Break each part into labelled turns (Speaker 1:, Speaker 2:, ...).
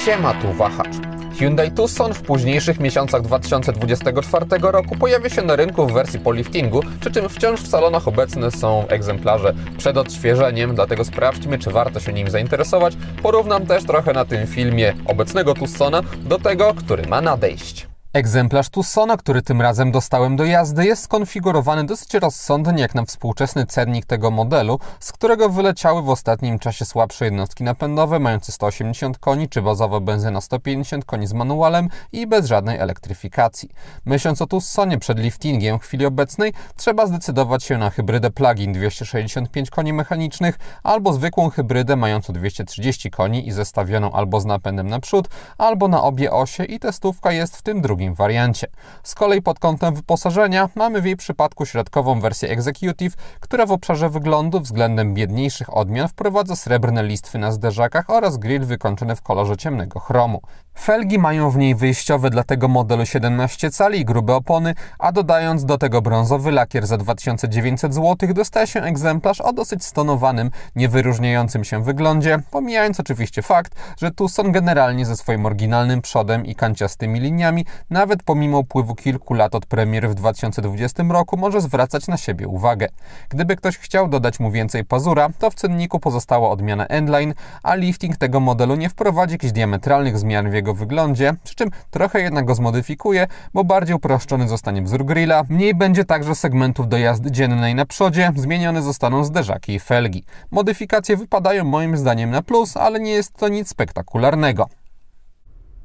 Speaker 1: Siema, tu wahacz. Hyundai Tucson w późniejszych miesiącach 2024 roku pojawi się na rynku w wersji po liftingu, przy czym wciąż w salonach obecne są egzemplarze przed odświeżeniem, dlatego sprawdźmy, czy warto się nim zainteresować. Porównam też trochę na tym filmie obecnego Tucsona do tego, który ma nadejść. Egzemplarz Tucsona, który tym razem dostałem do jazdy, jest skonfigurowany dosyć rozsądnie jak na współczesny cennik tego modelu, z którego wyleciały w ostatnim czasie słabsze jednostki napędowe mające 180 koni czy bazowa benzyna 150 koni z manualem i bez żadnej elektryfikacji. Myśląc o Tucsonie przed liftingiem w chwili obecnej, trzeba zdecydować się na hybrydę plug-in 265 koni mechanicznych albo zwykłą hybrydę mającą 230 koni i zestawioną albo z napędem na przód, albo na obie osie i testówka jest w tym drugim wariancie. Z kolei pod kątem wyposażenia mamy w jej przypadku środkową wersję Executive, która w obszarze wyglądu względem biedniejszych odmian wprowadza srebrne listwy na zderzakach oraz grill wykończony w kolorze ciemnego chromu. Felgi mają w niej wyjściowe dla tego modelu 17 cali i grube opony, a dodając do tego brązowy lakier za 2900 zł dostaje się egzemplarz o dosyć stonowanym, niewyróżniającym się wyglądzie, pomijając oczywiście fakt, że Tucson generalnie ze swoim oryginalnym przodem i kanciastymi liniami, nawet pomimo upływu kilku lat od premiery w 2020 roku, może zwracać na siebie uwagę. Gdyby ktoś chciał dodać mu więcej pazura, to w cenniku pozostała odmiana Endline, a lifting tego modelu nie wprowadzi jakichś diametralnych zmian w jego wyglądzie, przy czym trochę jednak go zmodyfikuje, bo bardziej uproszczony zostanie wzór grilla, mniej będzie także segmentów do jazdy dziennej na przodzie, zmienione zostaną zderzaki i felgi. Modyfikacje wypadają moim zdaniem na plus, ale nie jest to nic spektakularnego.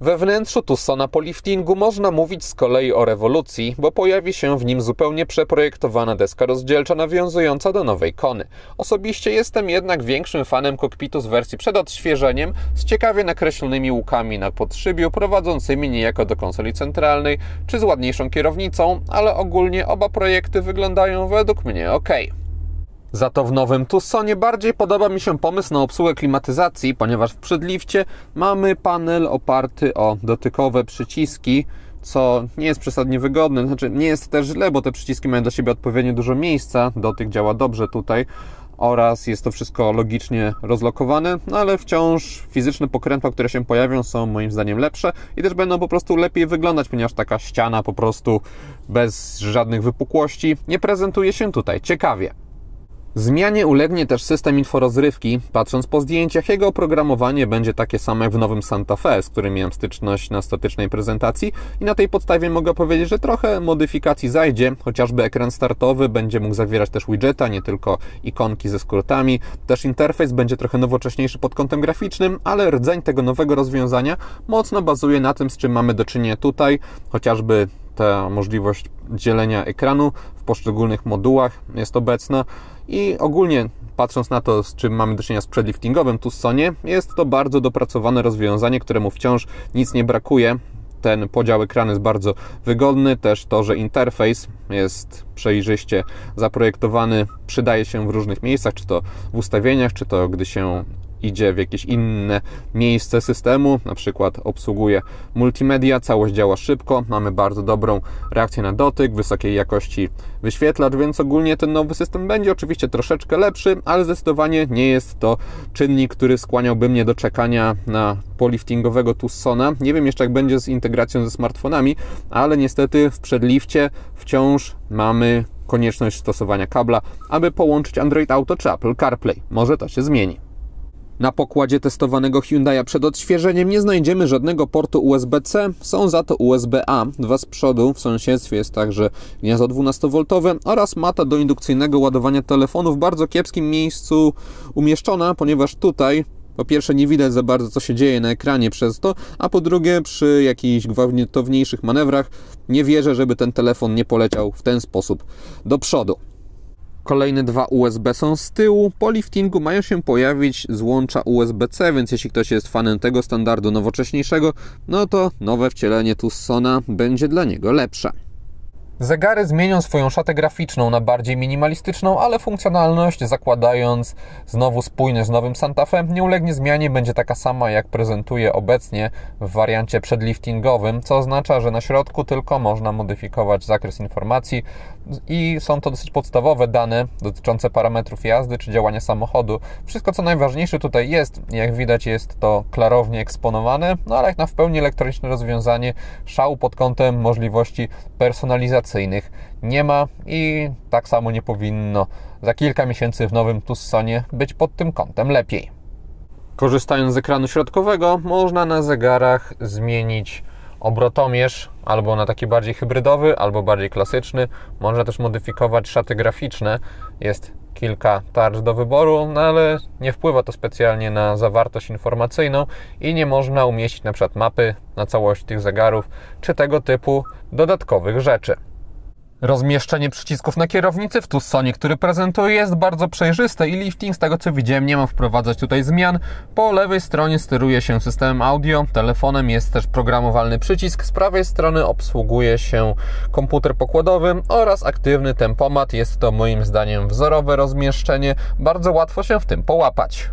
Speaker 1: We wnętrzu Tucsona po liftingu można mówić z kolei o rewolucji, bo pojawi się w nim zupełnie przeprojektowana deska rozdzielcza nawiązująca do nowej Kony. Osobiście jestem jednak większym fanem kokpitu z wersji przed odświeżeniem, z ciekawie nakreślonymi łukami na podszybiu, prowadzącymi niejako do konsoli centralnej, czy z ładniejszą kierownicą, ale ogólnie oba projekty wyglądają według mnie ok. Za to w nowym Tucsonie bardziej podoba mi się pomysł na obsługę klimatyzacji, ponieważ w przedlifcie mamy panel oparty o dotykowe przyciski, co nie jest przesadnie wygodne. Znaczy nie jest też źle, bo te przyciski mają dla siebie odpowiednio dużo miejsca, dotyk działa dobrze tutaj oraz jest to wszystko logicznie rozlokowane, no ale wciąż fizyczne pokrętła, które się pojawią, są moim zdaniem lepsze i też będą po prostu lepiej wyglądać, ponieważ taka ściana po prostu bez żadnych wypukłości nie prezentuje się tutaj ciekawie. Zmianie ulegnie też system inforozrywki. Patrząc po zdjęciach, jego oprogramowanie będzie takie samo jak w nowym Santa Fe, z którym miałem styczność na statycznej prezentacji i na tej podstawie mogę powiedzieć, że trochę modyfikacji zajdzie, chociażby ekran startowy będzie mógł zawierać też widgeta, nie tylko ikonki ze skrótami. Też interfejs będzie trochę nowocześniejszy pod kątem graficznym, ale rdzeń tego nowego rozwiązania mocno bazuje na tym, z czym mamy do czynienia tutaj, chociażby ta możliwość dzielenia ekranu w poszczególnych modułach jest obecna i ogólnie patrząc na to, z czym mamy do czynienia z przedliftingowym Tucsonie, jest to bardzo dopracowane rozwiązanie, któremu wciąż nic nie brakuje. Ten podział ekranu jest bardzo wygodny, też to, że interfejs jest przejrzyście zaprojektowany, przydaje się w różnych miejscach, czy to w ustawieniach, czy to gdy się idzie w jakieś inne miejsce systemu, na przykład obsługuje multimedia, całość działa szybko, mamy bardzo dobrą reakcję na dotyk, wysokiej jakości wyświetlacz, więc ogólnie ten nowy system będzie oczywiście troszeczkę lepszy, ale zdecydowanie nie jest to czynnik, który skłaniałby mnie do czekania na poliftingowego Tucsona. Nie wiem jeszcze jak będzie z integracją ze smartfonami, ale niestety w przedlifcie wciąż mamy konieczność stosowania kabla, aby połączyć Android Auto czy Apple CarPlay. Może to się zmieni. Na pokładzie testowanego Hyundai'a przed odświeżeniem nie znajdziemy żadnego portu USB-C, są za to USB-A. Dwa z przodu, w sąsiedztwie jest także gniazdo 12V oraz mata do indukcyjnego ładowania telefonu w bardzo kiepskim miejscu umieszczona, ponieważ tutaj po pierwsze nie widać za bardzo co się dzieje na ekranie przez to, a po drugie przy jakichś gwałtowniejszych manewrach nie wierzę, żeby ten telefon nie poleciał w ten sposób do przodu. Kolejne dwa USB są z tyłu. Po liftingu mają się pojawić złącza USB-C, więc jeśli ktoś jest fanem tego standardu nowocześniejszego, no to nowe wcielenie Tucsona będzie dla niego lepsze. Zegary zmienią swoją szatę graficzną na bardziej minimalistyczną, ale funkcjonalność, zakładając znowu spójność z nowym Santa Fe, nie ulegnie zmianie, będzie taka sama, jak prezentuje obecnie w wariancie przedliftingowym, co oznacza, że na środku tylko można modyfikować zakres informacji i są to dosyć podstawowe dane dotyczące parametrów jazdy czy działania samochodu. Wszystko, co najważniejsze tutaj jest, jak widać, jest to klarownie eksponowane, no ale jak na w pełni elektroniczne rozwiązanie, szału pod kątem możliwości personalizacyjnych nie ma i tak samo nie powinno za kilka miesięcy w nowym Tucsonie być pod tym kątem lepiej. Korzystając z ekranu środkowego, można na zegarach zmienić obrotomierz albo na taki bardziej hybrydowy, albo bardziej klasyczny. Można też modyfikować szaty graficzne. Jest kilka tarcz do wyboru, no ale nie wpływa to specjalnie na zawartość informacyjną i nie można umieścić na przykład mapy na całości tych zegarów, czy tego typu dodatkowych rzeczy. Rozmieszczenie przycisków na kierownicy w Tucsonie, który prezentuję, jest bardzo przejrzyste i lifting, z tego co widziałem, nie ma wprowadzać tutaj zmian. Po lewej stronie steruje się systemem audio, telefonem jest też programowalny przycisk, z prawej strony obsługuje się komputer pokładowy oraz aktywny tempomat. Jest to moim zdaniem wzorowe rozmieszczenie, bardzo łatwo się w tym połapać.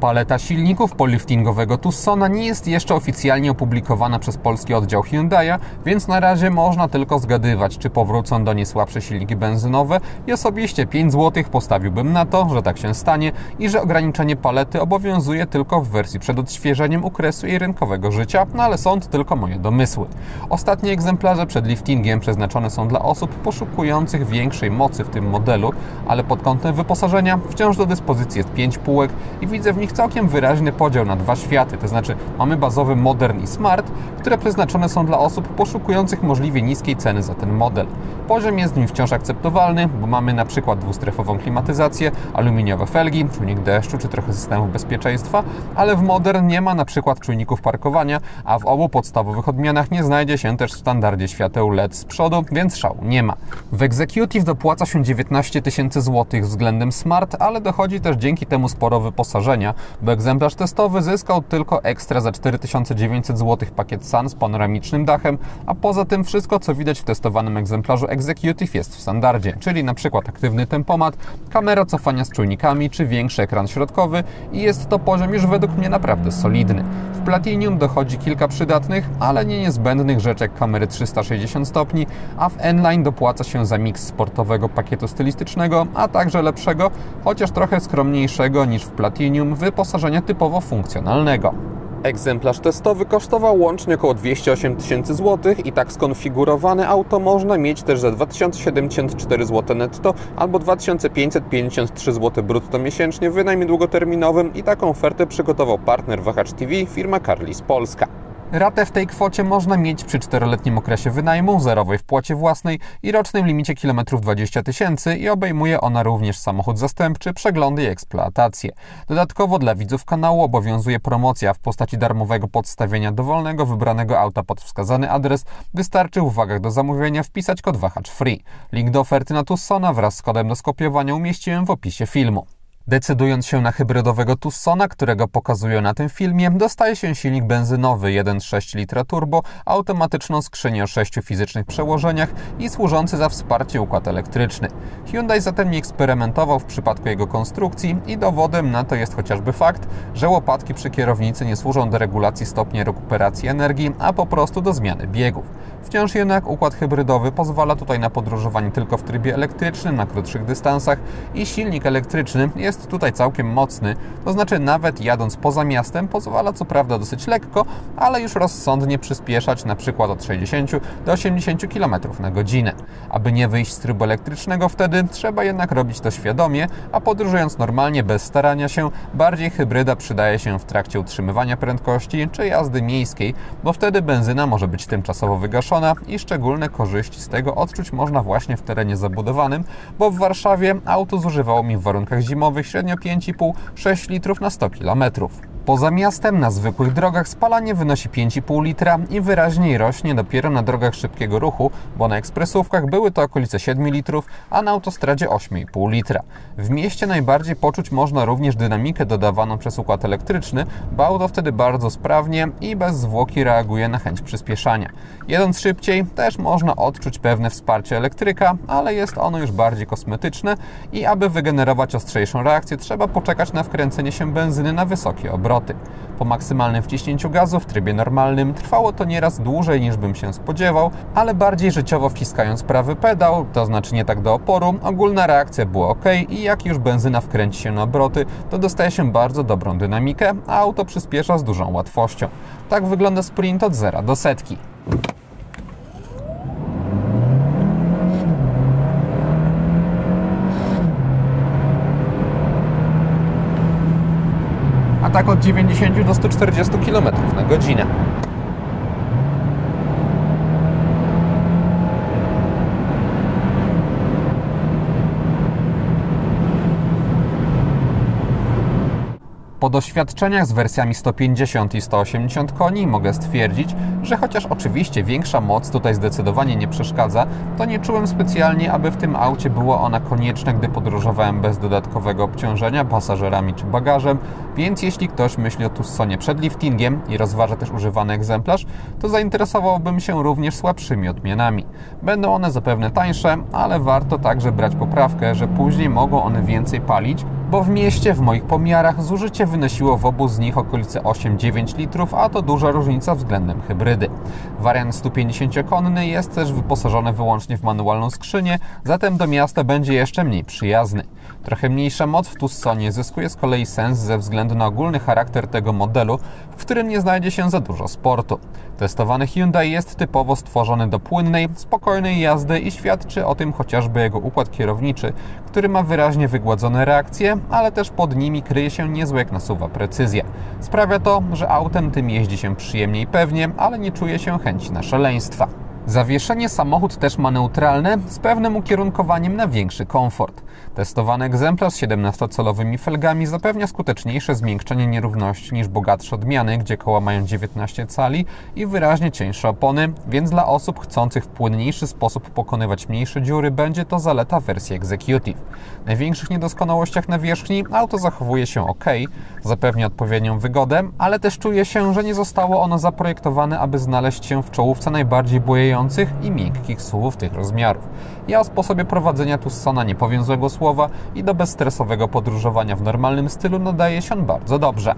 Speaker 1: Paleta silników poliftingowego Tucsona nie jest jeszcze oficjalnie opublikowana przez polski oddział Hyundai'a, więc na razie można tylko zgadywać, czy powrócą do niej słabsze silniki benzynowe i osobiście 5 zł postawiłbym na to, że tak się stanie i że ograniczenie palety obowiązuje tylko w wersji przed odświeżeniem u kresu jej rynkowego życia, no ale są to tylko moje domysły. Ostatnie egzemplarze przed liftingiem przeznaczone są dla osób poszukujących większej mocy w tym modelu, ale pod kątem wyposażenia wciąż do dyspozycji jest 5 półek i widzę w nich całkiem wyraźny podział na dwa światy, to znaczy mamy bazowy Modern i Smart, które przeznaczone są dla osób poszukujących możliwie niskiej ceny za ten model. Poziom jest w nim wciąż akceptowalny, bo mamy na przykład dwustrefową klimatyzację, aluminiowe felgi, czujnik deszczu czy trochę systemów bezpieczeństwa, ale w Modern nie ma na przykład czujników parkowania, a w obu podstawowych odmianach nie znajdzie się też w standardzie świateł LED z przodu, więc szału nie ma. W Executive dopłaca się 19 000 złotych względem Smart, ale dochodzi też dzięki temu sporo wyposażenia, bo egzemplarz testowy zyskał tylko ekstra za 4900 zł pakiet SAN z panoramicznym dachem, a poza tym wszystko, co widać w testowanym egzemplarzu Executive jest w standardzie, czyli na przykład aktywny tempomat, kamera cofania z czujnikami czy większy ekran środkowy i jest to poziom już według mnie naprawdę solidny. W Platinum dochodzi kilka przydatnych, ale nie niezbędnych rzeczy jak kamery 360 stopni, a w N-Line dopłaca się za miks sportowego pakietu stylistycznego, a także lepszego, chociaż trochę skromniejszego niż w Platinum, wyposażenia typowo funkcjonalnego. Egzemplarz testowy kosztował łącznie około 208 000 zł i tak skonfigurowane auto można mieć też za 2074 zł netto albo 2553 zł brutto miesięcznie w wynajmie długoterminowym i taką ofertę przygotował partner Wahacz TV, firma Carlis Polska. Ratę w tej kwocie można mieć przy 4-letnim okresie wynajmu, zerowej wpłacie własnej i rocznym limicie kilometrów 20 000 i obejmuje ona również samochód zastępczy, przeglądy i eksploatację. Dodatkowo dla widzów kanału obowiązuje promocja w postaci darmowego podstawienia dowolnego wybranego auta pod wskazany adres. Wystarczy w uwagach do zamówienia wpisać kod Wahacz Free. Link do oferty na Tucsona wraz z kodem do skopiowania umieściłem w opisie filmu. Decydując się na hybrydowego Tucsona, którego pokazuję na tym filmie, dostaje się silnik benzynowy 1,6 litra turbo, automatyczną skrzynię o 6 fizycznych przełożeniach i służący za wsparcie układ elektryczny. Hyundai zatem nie eksperymentował w przypadku jego konstrukcji i dowodem na to jest chociażby fakt, że łopatki przy kierownicy nie służą do regulacji stopnia rekuperacji energii, a po prostu do zmiany biegów. Wciąż jednak układ hybrydowy pozwala tutaj na podróżowanie tylko w trybie elektrycznym na krótszych dystansach i silnik elektryczny jest tutaj całkiem mocny, to znaczy nawet jadąc poza miastem pozwala co prawda dosyć lekko, ale już rozsądnie przyspieszać na przykład od 60 do 80 km na godzinę. Aby nie wyjść z trybu elektrycznego wtedy trzeba jednak robić to świadomie, a podróżując normalnie bez starania się, bardziej hybryda przydaje się w trakcie utrzymywania prędkości czy jazdy miejskiej, bo wtedy benzyna może być tymczasowo wygaszona i szczególne korzyści z tego odczuć można właśnie w terenie zabudowanym, bo w Warszawie auto zużywało mi w warunkach zimowych średnio 5,5-6 litrów na 100 km. Poza miastem na zwykłych drogach spalanie wynosi 5,5 litra i wyraźniej rośnie dopiero na drogach szybkiego ruchu, bo na ekspresówkach były to okolice 7 litrów, a na autostradzie 8,5 litra. W mieście najbardziej poczuć można również dynamikę dodawaną przez układ elektryczny, bo auto wtedy bardzo sprawnie i bez zwłoki reaguje na chęć przyspieszania. Jedąc szybciej też można odczuć pewne wsparcie elektryka, ale jest ono już bardziej kosmetyczne i aby wygenerować ostrzejszą reakcję trzeba poczekać na wkręcenie się benzyny na wysokie obroty. Po maksymalnym wciśnięciu gazu w trybie normalnym trwało to nieraz dłużej niż bym się spodziewał, ale bardziej życiowo wciskając prawy pedał, to znaczy nie tak do oporu, ogólna reakcja była ok i jak już benzyna wkręci się na obroty, to dostaje się bardzo dobrą dynamikę, a auto przyspiesza z dużą łatwością. Tak wygląda sprint od 0 do setki. A tak od 90 do 140 km na godzinę. Po doświadczeniach z wersjami 150 i 180 koni mogę stwierdzić, że chociaż oczywiście większa moc tutaj zdecydowanie nie przeszkadza, to nie czułem specjalnie, aby w tym aucie było ona konieczna, gdy podróżowałem bez dodatkowego obciążenia pasażerami czy bagażem, więc jeśli ktoś myśli o Tussonie przed liftingiem i rozważa też używany egzemplarz, to zainteresowałbym się również słabszymi odmianami. Będą one zapewne tańsze, ale warto także brać poprawkę, że później mogą one więcej palić, bo w mieście w moich pomiarach zużycie wynosiło w obu z nich okolice 8-9 litrów, a to duża różnica względem hybrydy. Wariant 150-konny jest też wyposażony wyłącznie w manualną skrzynię, zatem do miasta będzie jeszcze mniej przyjazny. Trochę mniejsza moc w Tussonie zyskuje z kolei sens ze względu na ogólny charakter tego modelu, w którym nie znajdzie się za dużo sportu. Testowany Hyundai jest typowo stworzony do płynnej, spokojnej jazdy i świadczy o tym chociażby jego układ kierowniczy, który ma wyraźnie wygładzone reakcje, ale też pod nimi kryje się niezła jak nasuwa precyzja. Sprawia to, że autem tym jeździ się przyjemnie i pewnie, ale nie czuje się chęci na szaleństwa. Zawieszenie samochód też ma neutralne, z pewnym ukierunkowaniem na większy komfort. Testowany egzemplarz z 17-calowymi felgami zapewnia skuteczniejsze zmiękczenie nierówności niż bogatsze odmiany, gdzie koła mają 19 cali i wyraźnie cieńsze opony, więc dla osób chcących w płynniejszy sposób pokonywać mniejsze dziury będzie to zaleta wersji Executive. W największych niedoskonałościach nawierzchni auto zachowuje się ok, zapewnia odpowiednią wygodę, ale też czuje się, że nie zostało ono zaprojektowane, aby znaleźć się w czołówce najbardziej bujających i miękkich SUV-ów tych rozmiarów. Ja o sposobie prowadzenia Tucsona nie powiem złego słowa i do bezstresowego podróżowania w normalnym stylu nadaje się on bardzo dobrze.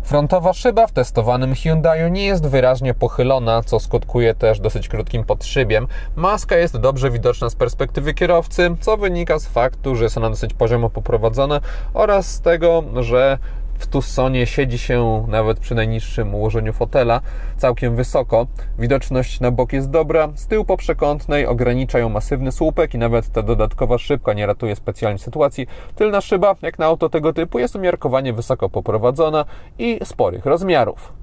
Speaker 1: Frontowa szyba w testowanym Hyundaiu nie jest wyraźnie pochylona, co skutkuje też dosyć krótkim podszybiem. Maska jest dobrze widoczna z perspektywy kierowcy, co wynika z faktu, że jest ona dosyć poziomo poprowadzona oraz z tego, że w Tussonie siedzi się nawet przy najniższym ułożeniu fotela całkiem wysoko. Widoczność na bok jest dobra, z tyłu poprzekątnej ogranicza ją masywny słupek i nawet ta dodatkowa szybka nie ratuje specjalnie sytuacji. Tylna szyba, jak na auto tego typu, jest umiarkowanie wysoko poprowadzona i sporych rozmiarów.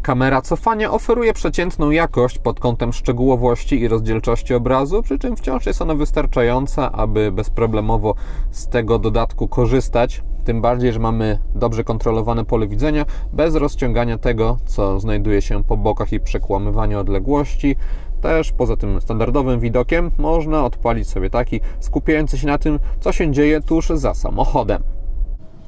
Speaker 1: Kamera cofania oferuje przeciętną jakość pod kątem szczegółowości i rozdzielczości obrazu, przy czym wciąż jest ona wystarczająca, aby bezproblemowo z tego dodatku korzystać. Tym bardziej, że mamy dobrze kontrolowane pole widzenia, bez rozciągania tego, co znajduje się po bokach i przekłamywania odległości. Też poza tym standardowym widokiem można odpalić sobie taki skupiający się na tym, co się dzieje tuż za samochodem.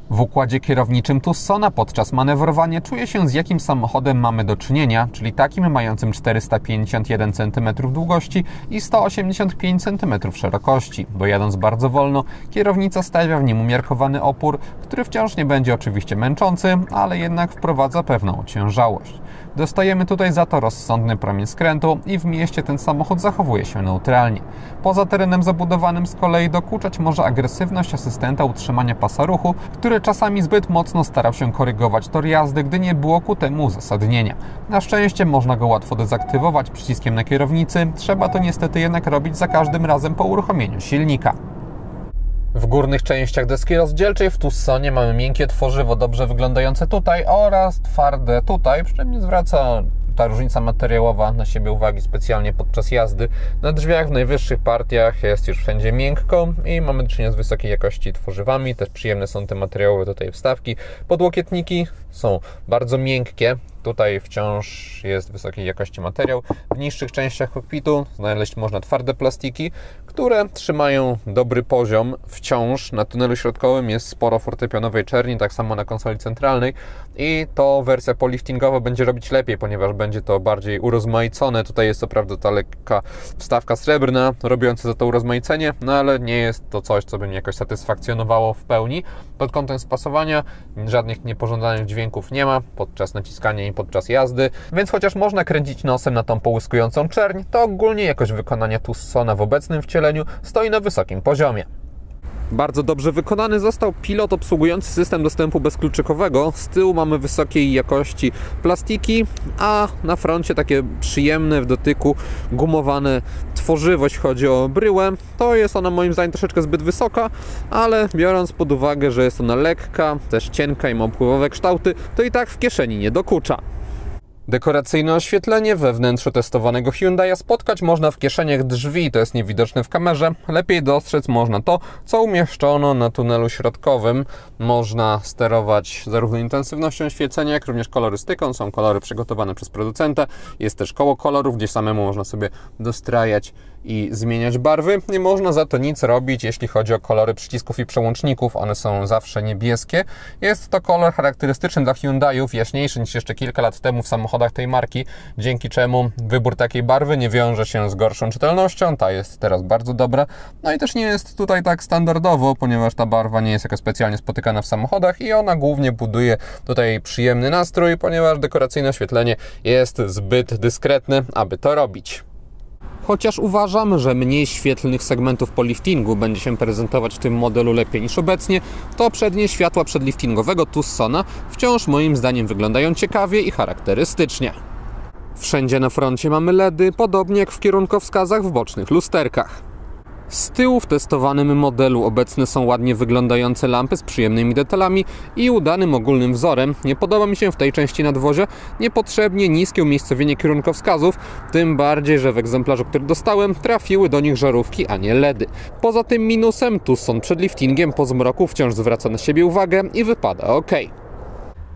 Speaker 1: W układzie kierowniczym Tucsona podczas manewrowania czuję się, z jakim samochodem mamy do czynienia, czyli takim mającym 451 cm długości i 185 cm szerokości, bo jadąc bardzo wolno, kierownica stawia w nim umiarkowany opór, który wciąż nie będzie oczywiście męczący, ale jednak wprowadza pewną ociężałość. Dostajemy tutaj za to rozsądny promień skrętu i w mieście ten samochód zachowuje się neutralnie. Poza terenem zabudowanym z kolei dokuczać może agresywność asystenta utrzymania pasa ruchu, który czasami zbyt mocno starał się korygować tor jazdy, gdy nie było ku temu uzasadnienia. Na szczęście można go łatwo dezaktywować przyciskiem na kierownicy, trzeba to niestety jednak robić za każdym razem po uruchomieniu silnika. W górnych częściach deski rozdzielczej w Tussonie mamy miękkie tworzywo dobrze wyglądające tutaj oraz twarde tutaj, przy czym nie zwraca ta różnica materiałowa na siebie uwagi specjalnie podczas jazdy. Na drzwiach w najwyższych partiach jest już wszędzie miękko i mamy do czynienia z wysokiej jakości tworzywami. Też przyjemne są te materiałowe tutaj wstawki. Podłokietniki są bardzo miękkie. Tutaj wciąż jest wysokiej jakości materiał. W niższych częściach kokpitu znaleźć można twarde plastiki, które trzymają dobry poziom. Wciąż na tunelu środkowym jest sporo fortepianowej czerni, tak samo na konsoli centralnej i to wersja poliftingowa będzie robić lepiej, ponieważ będzie to bardziej urozmaicone. Tutaj jest co prawda ta lekka wstawka srebrna, robiąca za to urozmaicenie, no ale nie jest to coś, co by mnie jakoś satysfakcjonowało w pełni. Pod kątem spasowania żadnych niepożądanych dźwięków nie ma podczas naciskania i podczas jazdy, więc chociaż można kręcić nosem na tą połyskującą czerń, to ogólnie jakość wykonania Tucsona w obecnym wcieleniu stoi na wysokim poziomie. Bardzo dobrze wykonany został pilot obsługujący system dostępu bezkluczykowego. Z tyłu mamy wysokiej jakości plastiki, a na froncie takie przyjemne w dotyku gumowane tworzywo, jeśli chodzi o bryłę. To jest ona moim zdaniem troszeczkę zbyt wysoka, ale biorąc pod uwagę, że jest ona lekka, też cienka i ma opływowe kształty, to i tak w kieszeni nie dokucza. Dekoracyjne oświetlenie we wnętrzu testowanego Hyundai'a spotkać można w kieszeniach drzwi, to jest niewidoczne w kamerze. Lepiej dostrzec można to, co umieszczono na tunelu środkowym. Można sterować zarówno intensywnością świecenia, jak również kolorystyką. Są kolory przygotowane przez producenta. Jest też koło kolorów, gdzie samemu można sobie dostrajać i zmieniać barwy. Nie można za to nic robić, jeśli chodzi o kolory przycisków i przełączników. One są zawsze niebieskie. Jest to kolor charakterystyczny dla Hyundaiów, jaśniejszy niż jeszcze kilka lat temu w samochodach tej marki, dzięki czemu wybór takiej barwy nie wiąże się z gorszą czytelnością. Ta jest teraz bardzo dobra. No i też nie jest tutaj tak standardowo, ponieważ ta barwa nie jest jakoś specjalnie spotykana w samochodach i ona głównie buduje tutaj przyjemny nastrój, ponieważ dekoracyjne oświetlenie jest zbyt dyskretne, aby to robić. Chociaż uważam, że mniej świetlnych segmentów po liftingu będzie się prezentować w tym modelu lepiej niż obecnie, to przednie światła przedliftingowego Tucsona wciąż moim zdaniem wyglądają ciekawie i charakterystycznie. Wszędzie na froncie mamy LEDy, podobnie jak w kierunkowskazach w bocznych lusterkach. Z tyłu w testowanym modelu obecne są ładnie wyglądające lampy z przyjemnymi detalami i udanym ogólnym wzorem. Nie podoba mi się w tej części nadwozia niepotrzebnie niskie umiejscowienie kierunkowskazów, tym bardziej, że w egzemplarzu, który dostałem, trafiły do nich żarówki, a nie LEDy. Poza tym minusem Tucson przed liftingiem po zmroku wciąż zwraca na siebie uwagę i wypada ok.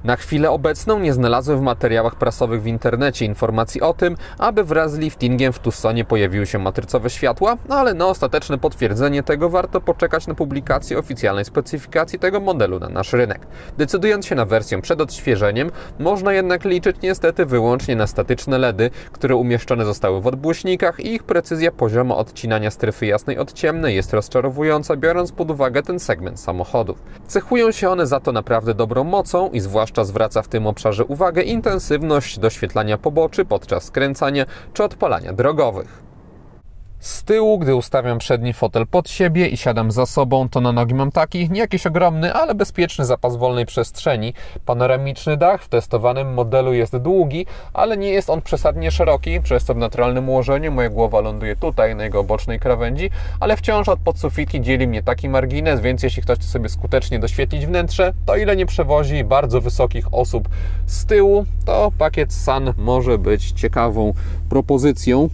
Speaker 1: Na chwilę obecną nie znalazłem w materiałach prasowych w internecie informacji o tym, aby wraz z liftingiem w Tucsonie pojawiły się matrycowe światła, ale na ostateczne potwierdzenie tego warto poczekać na publikację oficjalnej specyfikacji tego modelu na nasz rynek. Decydując się na wersję przed odświeżeniem, można jednak liczyć niestety wyłącznie na statyczne LEDy, które umieszczone zostały w odbłyśnikach i ich precyzja poziomu odcinania strefy jasnej od ciemnej jest rozczarowująca, biorąc pod uwagę ten segment samochodów. Cechują się one za to naprawdę dobrą mocą i zwłaszcza zwraca w tym obszarze uwagę intensywność doświetlania poboczy podczas skręcania czy odpalania drogowych. Z tyłu, gdy ustawiam przedni fotel pod siebie i siadam za sobą, to na nogi mam taki, nie jakiś ogromny, ale bezpieczny zapas wolnej przestrzeni. Panoramiczny dach w testowanym modelu jest długi, ale nie jest on przesadnie szeroki, przez co w naturalnym ułożeniu moja głowa ląduje tutaj, na jego bocznej krawędzi, ale wciąż od podsufitki dzieli mnie taki margines, więc jeśli ktoś chce sobie skutecznie doświetlić wnętrze, to ile nie przewozi bardzo wysokich osób z tyłu, to pakiet Sun może być ciekawą propozycją.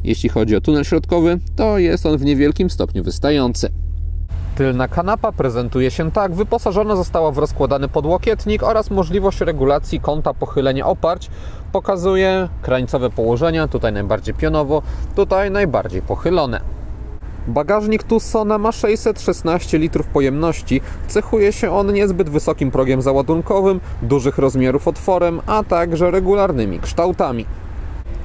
Speaker 1: Jeśli chodzi o tunel środkowy, to jest on w niewielkim stopniu wystający. Tylna kanapa prezentuje się tak. Wyposażona została w rozkładany podłokietnik oraz możliwość regulacji kąta pochylenia oparć. Pokazuje krańcowe położenia, tutaj najbardziej pionowo, tutaj najbardziej pochylone. Bagażnik Tucsona ma 616 litrów pojemności. Cechuje się on niezbyt wysokim progiem załadunkowym, dużych rozmiarów otworem, a także regularnymi kształtami.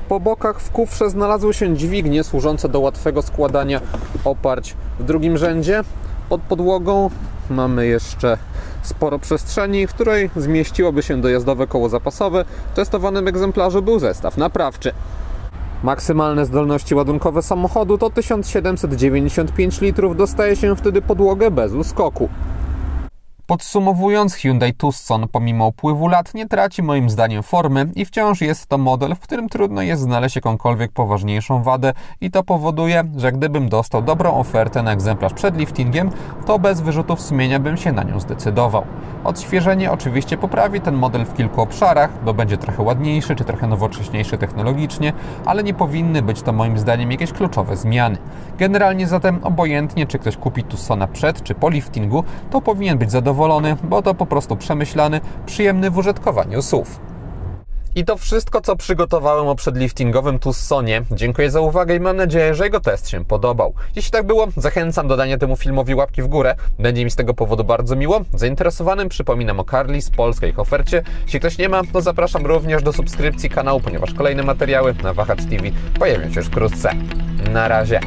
Speaker 1: Po bokach w kufrze znalazły się dźwignie służące do łatwego składania oparć w drugim rzędzie. Pod podłogą mamy jeszcze sporo przestrzeni, w której zmieściłoby się dojazdowe koło zapasowe. W testowanym egzemplarzu był zestaw naprawczy. Maksymalne zdolności ładunkowe samochodu to 1795 litrów, dostaje się wtedy podłogę bez uskoku. Podsumowując, Hyundai Tucson pomimo upływu lat nie traci moim zdaniem formy i wciąż jest to model, w którym trudno jest znaleźć jakąkolwiek poważniejszą wadę i to powoduje, że gdybym dostał dobrą ofertę na egzemplarz przed liftingiem, to bez wyrzutów sumienia bym się na nią zdecydował. Odświeżenie oczywiście poprawi ten model w kilku obszarach, bo będzie trochę ładniejszy czy trochę nowocześniejszy technologicznie, ale nie powinny być to moim zdaniem jakieś kluczowe zmiany. Generalnie zatem obojętnie czy ktoś kupi Tucsona przed czy po liftingu, to powinien być zadowolony zadowolony, bo to po prostu przemyślany, przyjemny w użytkowaniu SUV. I to wszystko, co przygotowałem o przedliftingowym Tussonie. Dziękuję za uwagę i mam nadzieję, że jego test się podobał. Jeśli tak było, zachęcam do dania temu filmowi łapki w górę. Będzie mi z tego powodu bardzo miło. Zainteresowanym przypominam o Carli z polskiej ofercie. Jeśli ktoś nie ma, to zapraszam również do subskrypcji kanału, ponieważ kolejne materiały na Wahacz TV pojawią się już wkrótce. Na razie.